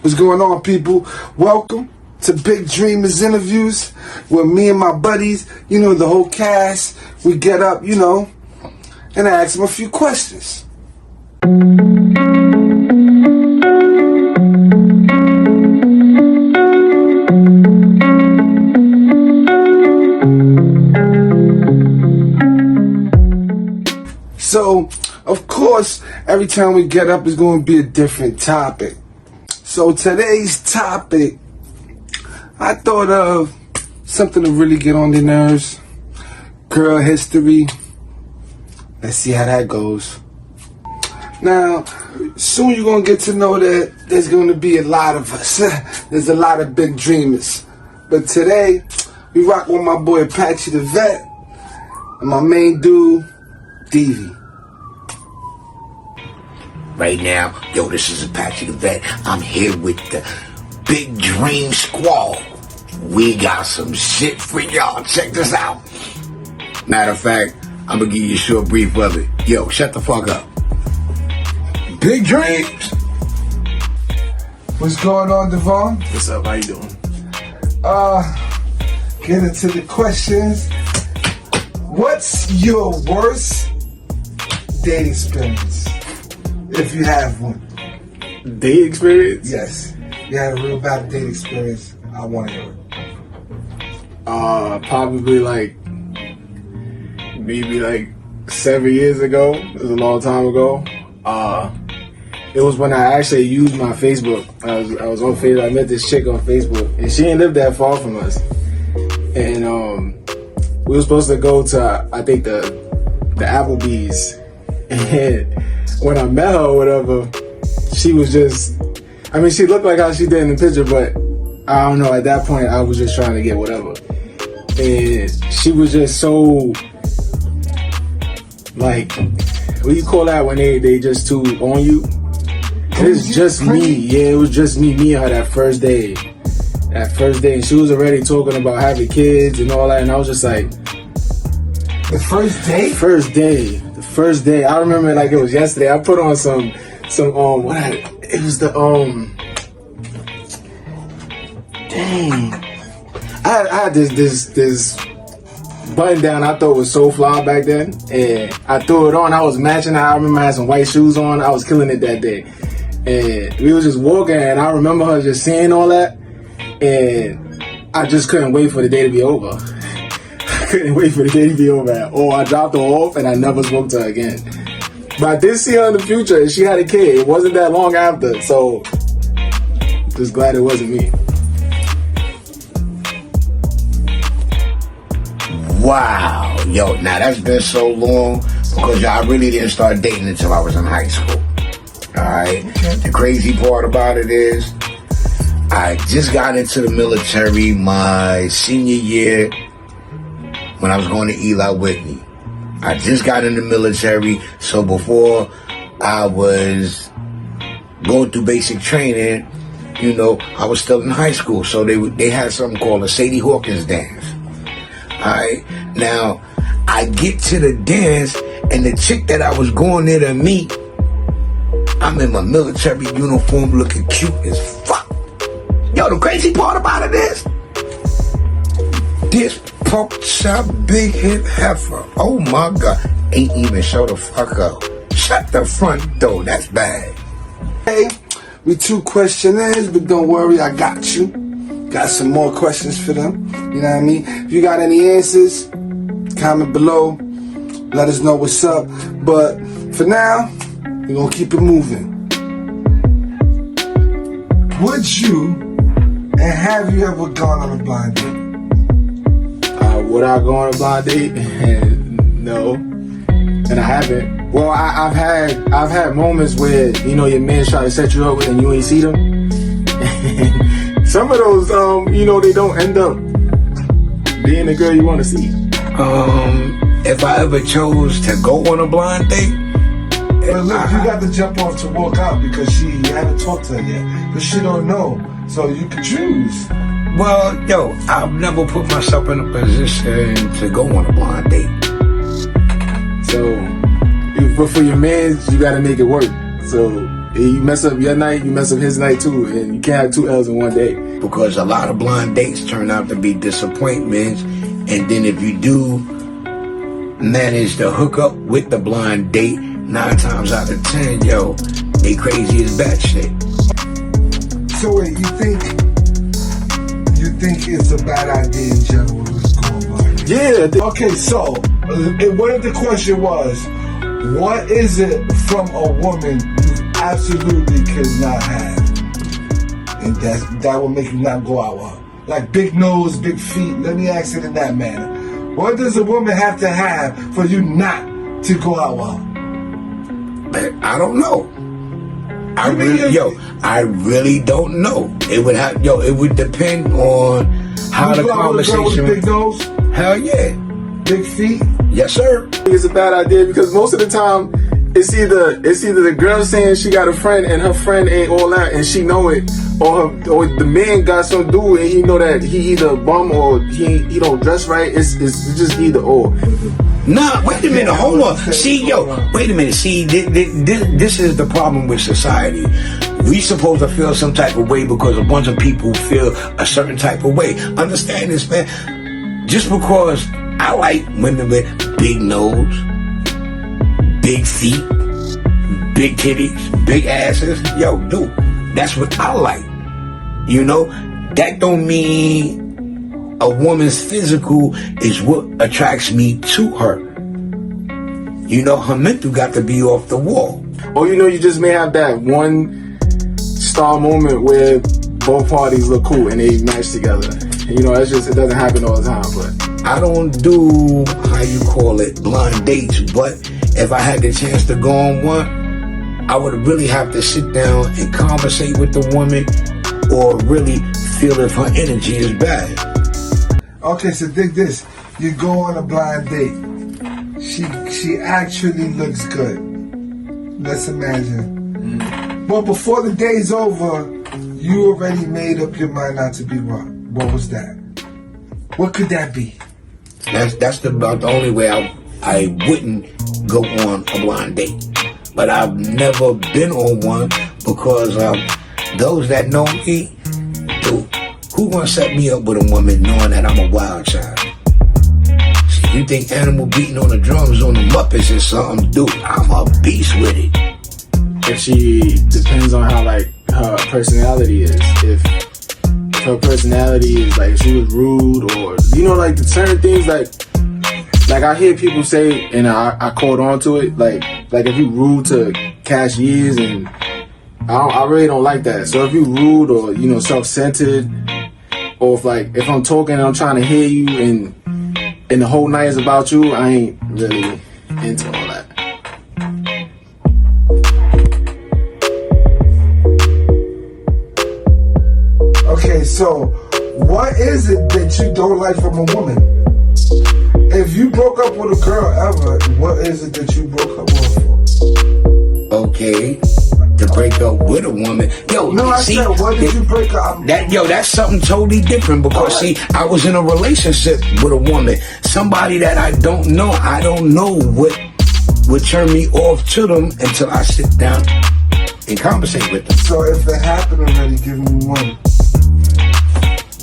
What's going on, people? Welcome to Big Dreamerz Interviews, where me and my buddies, the whole cast, we get up, and I ask them a few questions. So, of course, every time we get up, it's going to be a different topic. So today's topic, I thought of something to really get on the nerves. Girl history. Let's see how that goes. Now, soon you're going to get to know that there's going to be a lot of us. There's a lot of big dreamers. But today, we rock with my boy Apache the Vet and my main dude, Devi. Right now, this is Apache the Vet. I'm here with the Big Dream Squad. We got some shit for y'all. Check this out. Matter of fact, I'm gonna give you a short brief of it. Yo, shut the fuck up. Big Dreams. What's going on, Devon? What's up? How you doing? Get into the questions. What's your worst dating experience? If you have one. Date experience? Yes. You had a real bad date experience. I want to hear it. Probably maybe 7 years ago. It was a long time ago. It was when I actually used my Facebook. I was on Facebook. I met this chick on Facebook, and she didn't live that far from us. And we were supposed to go to, I think, the Applebee's. And when I met her or whatever, she was just, she looked like how she did in the picture, but I don't know, at that point, I was just trying to get whatever. And she was just so, what do you call that when they just too on you? It's just me. Yeah, it was just me and her that first day. And she was already talking about having kids and all that, and I was just like, The first day? The first day. I remember it like it was yesterday. I put on some it was the dang. I had this button down I thought was so fly back then, and I threw it on. I was matching it. I remember I had some white shoes on. I was killing it that day. And we was just walking, and I remember her just saying all that, and I just couldn't wait for the day to be over. Couldn't wait for the day to be over at all. I dropped her off and I never spoke to her again. But I did see her in the future and she had a kid. It wasn't that long after, so just glad it wasn't me. Wow. Yo, now that's been so long because I really didn't start dating until I was in high school. Alright? The crazy part about it is I just got into the military my senior year when I was going to Eli Whitney. I just got in the military, so before I was going through basic training, I was still in high school, so they had something called a Sadie Hawkins dance. Alright, now I get to the dance, and the chick that I was going there to meet, I'm in my military uniform looking cute as fuck. Yo, the crazy part about it is, this pork chop big hip heifer, oh my god, ain't even show the fuck up. Shut the front door, that's bad. Hey, we 2 questionnaires, but don't worry, I got you. Got some more questions for them. You know what I mean? If you got any answers, comment below. Let us know what's up. But for now, we're gonna keep it moving. Would you, and have you ever gone on a blind date? Would I go on a blind date? No, and I haven't. Well, I've had moments where your man try to set you up and you ain't see them. Some of those, they don't end up being the girl you want to see. If I ever chose to go on a blind date, but look, you got to jump off to walk out because you haven't talked to her yet, but she don't know, so you can choose. Well, I've never put myself in a position to go on a blind date. So, but for your man, you gotta make it work. So You mess up your night, you mess up his night too, and you can't have 2 L's in one day. Because a lot of blind dates turn out to be disappointments, and then if you do manage to hook up with the blind date, 9 times out of 10, yo, they crazy as batshit. So wait, you think it's a bad idea in general to go blind? Yeah. Okay, so what if the question was, what is it from a woman you absolutely cannot have, and that will make you not go out with her? Like big nose, big feet. Let me ask it in that manner. What does a woman have to have for you not to go out with her? I don't know. I really don't know. It would depend on how the conversation. With a girl with a big nose? Hell yeah. Big feet? Yes, sir. It's a bad idea because most of the time it's either the girl saying she got a friend and her friend ain't all that and she know it, or the man got some dude and he know that he either a bum or he don't dress right. It's just either or. Nah, wait a minute, hold on. See, wait a minute. See, this is the problem with society. We supposed to feel some type of way because a bunch of people feel a certain type of way. Understand this, man? Just because I like women with big nose, big feet, big titties, big asses, yo, dude, that's what I like. You know, that don't mean a woman's physical is what attracts me to her. You know, her mental got to be off the wall. Or you just may have that one star moment where both parties look cool and they match together. It doesn't happen all the time. But I don't do, how you call it, blind dates, but if I had the chance to go on one, I would really have to sit down and conversate with the woman or really feel if her energy is bad. Okay, so dig this. You go on a blind date. She actually looks good. Let's imagine. But before the day's over, you already made up your mind not to be what? What was that? What could that be? That's about the only way I wouldn't go on a blind date. But I've never been on one because those that know me, dude, who gonna set me up with a woman knowing that I'm a wild child? See, you think Animal beating on the drums on the Muppets is something? Dude, I'm a beast with it. if she depends on how like her personality is. If her personality is like if she was rude or like the certain things like I hear people say and I caught on to it like if you rude to cashiers and I really don't like that. So if you rude or self-centered or if I'm talking and I'm trying to hear you and the whole night is about you, I ain't really into all that. Okay, so what is it that you don't like from a woman? If you broke up with a girl ever, what is it that you broke up with for? Okay, to break up with a woman. I said, what did you break up? That's something totally different because I was in a relationship with a woman, somebody that I don't know. I don't know what would turn me off to them until I sit down and conversate with them. So if it happened already, give me one.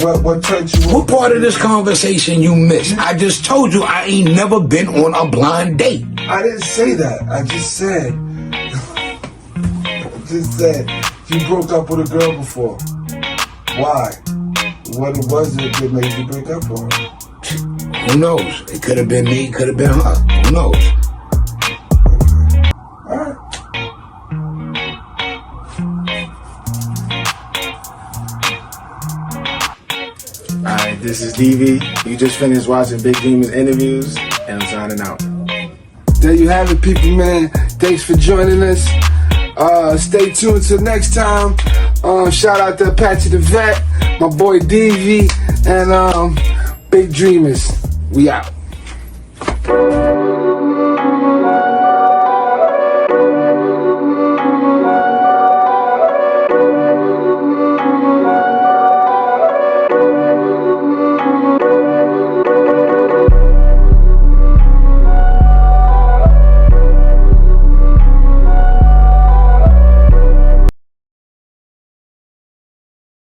What turned you off? What part of this conversation you missed? I just told you I ain't never been on a blind date. I didn't say that. I just said you broke up with a girl before. Why? What was it that made you break up with her? Who knows? It could have been me, it could have been her. Who knows? Alright. Alright, this is DV. You just finished watching Big Dreamerz Interviews, and I'm signing out. There you have it, people, man. Thanks for joining us. Stay tuned till next time. Shout out to Apache the Vet, my boy DV, and Big Dreamerz. We out.